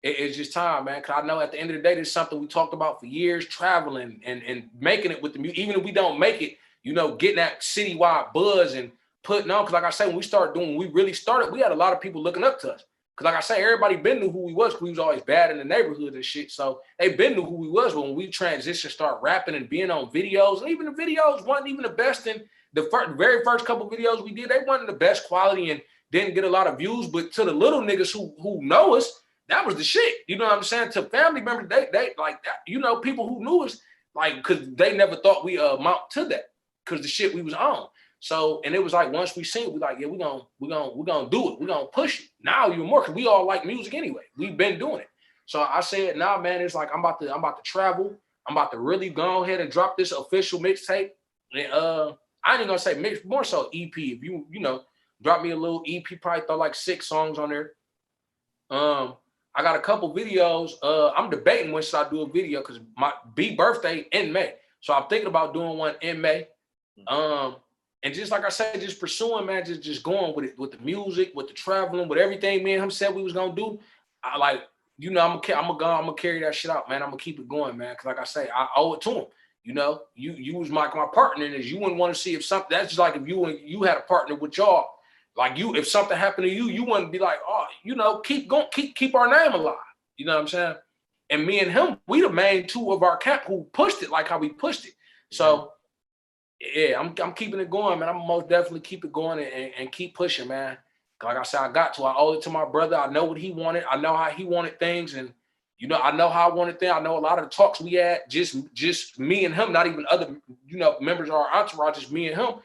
It's just time, man. Cause I know at the end of the day, there's something we talked about for years, traveling and making it with the music. Even if we don't make it, getting that citywide buzz and putting on, because like I say, when we really started, we had a lot of people looking up to us. Because like I say, everybody been knew who we was, because we was always bad in the neighborhood and shit. So they been knew who we was. But when we transitioned, start rapping and being on videos, and even the videos wasn't even the best. In the very first couple videos we did, they wasn't the best quality and didn't get a lot of views. But to the little niggas who know us, that was the shit. You know what I'm saying? To family members, they like that. People who knew us, like, because they never thought we amount to that, because the shit we was on. So, and it was like, once we seen it, we like, yeah, we're gonna do it. We're gonna push it. Now even more, because we all like music anyway. We've been doing it. So I said, nah, man, it's like, I'm about to travel. I'm about to really go ahead and drop this official mixtape. And I ain't gonna say mix, more so EP. If you drop me a little EP, probably throw like 6 songs on there. I got a couple videos. I'm debating when should I do a video, because my B birthday in May. So I'm thinking about doing one in May. And just like I said, just pursuing, man, just going with it, with the music, with the traveling, with everything me and him said we was gonna do. I like, I'm gonna carry that shit out, man. I'm gonna keep it going, man. Cause like I say, I owe it to him. You was my partner in this. You wouldn't want to see if something, that's just like if you had a partner with y'all. Like if something happened to you, you wouldn't be like, oh, keep going, keep our name alive. You know what I'm saying? And me and him, we the main two of our camp who pushed it like how we pushed it. So yeah, I'm keeping it going, man. I'm most definitely keep it going and keep pushing, man. Like I said, I owe it to my brother. I know what he wanted. I know how he wanted things, and I know how I wanted things. I know a lot of the talks we had, just me and him, not even other, members of our entourage, just me and him.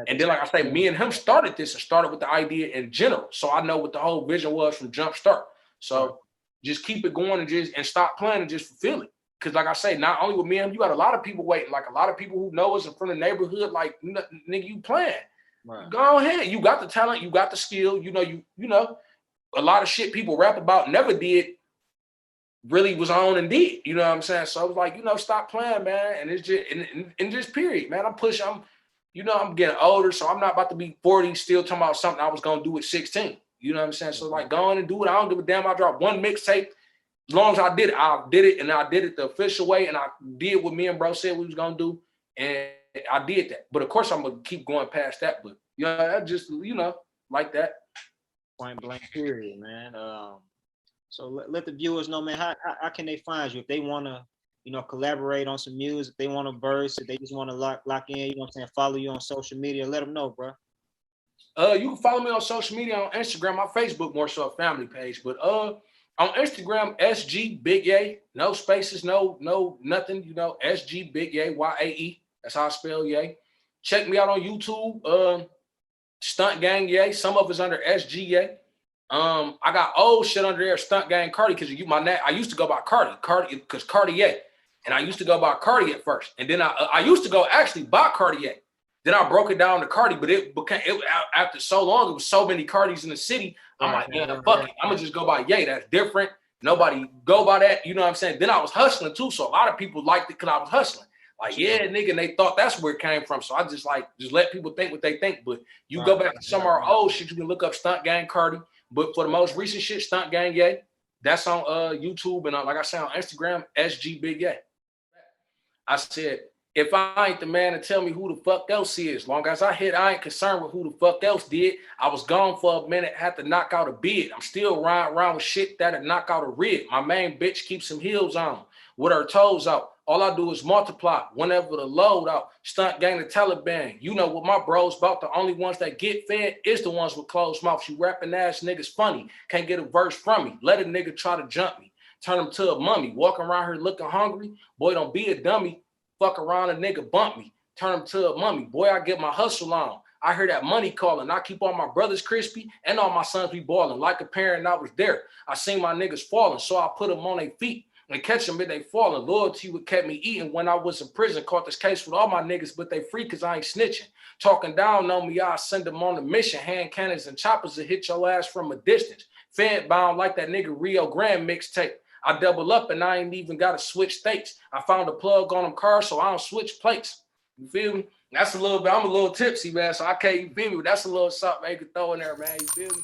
And then, like I say, me and him started this and started with the idea in general. So I know what the whole vision was from jump start. So just keep it going and stop playing and just fulfill it. Because like I say, not only with me and him, you got a lot of people waiting, like a lot of people who know us and from the neighborhood, like, nigga, you playing. Right. Go ahead. You got the talent, you got the skill, a lot of shit people rap about never did, really was on and did. You know what I'm saying? So I was like, stop playing, man. And it's just in this period, man. I'm pushing, I'm getting older, so I'm not about to be 40 still talking about something I was gonna do at 16. You know what I'm saying? So like, go on and do it. I don't give a damn. I dropped one mixtape. As long as I did it, and I did it the official way, and I did what me and bro said we was gonna do, and I did that. But of course, I'm gonna keep going past that. But I just like that. Point blank period, man. So let the viewers know, man. How can they find you if they wanna, collaborate on some music? They want to verse, if they just want to lock in, you know what I'm saying? Follow you on social media. Let them know, bro. You can follow me on social media, on Instagram, my Facebook, more so a family page, but on Instagram, SG Big Yay, no spaces, no nothing, SG Big Yay, YAE. That's how I spell Yay. Check me out on YouTube, Stunt Gang Yay. Some of it's under SG Yay. I got old shit under there, Stunt Gang Cardi, because my name, I used to go by Cardi, because Cartier. And I used to go by Cardi at first. And then I used to go actually by Cartier. Then I broke it down to Cardi, but it became, after so long, it was so many Cardis in the city. I'm like, yeah, fuck it. I'm going to just go by Ye. That's different. Nobody go by that. You know what I'm saying? Then I was hustling too. So a lot of people liked it because I was hustling. Like, yeah, nigga, and they thought that's where it came from. So I just let people think what they think. But you go back to some of our old shit, you can look up Stunt Gang Cardi. But for the most recent shit, Stunt Gang Ye. That's on YouTube and like I said on Instagram, SG Big Ye. I said, if I ain't the man to tell me who the fuck else is, long as I hit, I ain't concerned with who the fuck else did. I was gone for a minute, had to knock out a bid. I'm still riding around with shit that'll knock out a rib. My main bitch keeps some heels on with her toes out. All I do is multiply whenever the load out. Stunt Gang, the Taliban. You know what my bros about. The only ones that get fed is the ones with closed mouths. You rapping ass niggas funny. Can't get a verse from me. Let a nigga try to jump me. Turn him to a mummy. Walking around here looking hungry. Boy, don't be a dummy. Fuck around a nigga bump me. Turn him to a mummy. Boy, I get my hustle on. I hear that money calling. I keep all my brothers crispy and all my sons be balling. Like a parent, I was there. I seen my niggas falling, so I put them on their feet and catch them if they falling. Loyalty would kept me eating when I was in prison. Caught this case with all my niggas, but they free because I ain't snitching. Talking down on me, I send them on a mission. Hand cannons and choppers to hit your ass from a distance. Fed bound like that nigga Rio Grande mixtape. I double up and I ain't even got to switch states. I found a plug on them cars, so I don't switch plates. You feel me? That's a little bit, I'm a little tipsy, man, so I can't, you feel me? But that's a little something man, you can throw in there, man. You feel me?